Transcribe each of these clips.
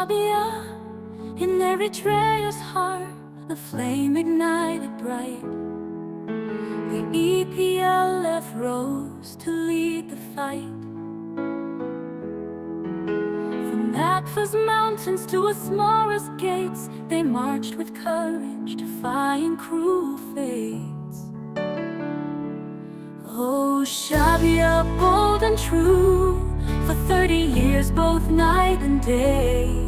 Shabia, in Eritrea's heart, the flame ignited bright. The EPLF rose to lead the fight. From Akfa's mountains to Asmara's gates, they marched with courage, defying cruel fates. Oh, Shabia, bold and true, for 30 years, both night and day,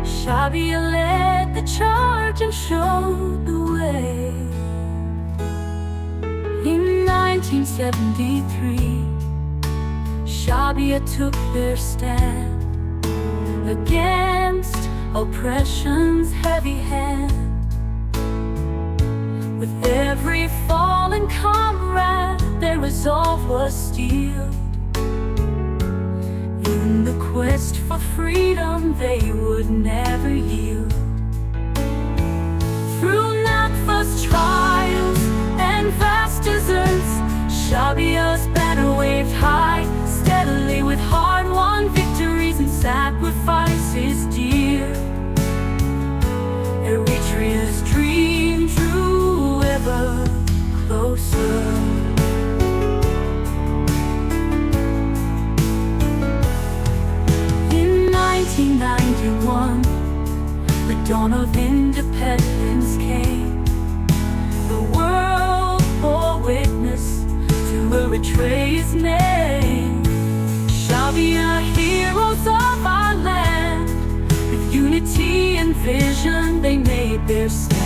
Shabia led the charge and showed the way. In 1973, Shabia took their stand against oppression's heavy hand. With every fallen comrade, their resolve was steeled. In the quest for freedom, they would never yield. Through Nakfa's trials and vast deserts, Shabia's banner waved high, steadily with hard-won victories and sacrifices dear. Eritrea's dream drew ever closer. In 1991, the dawn of independence came. The world bore witness to Eritrea's name. Shabia, heroes of our land, with unity and vision, they made their stand.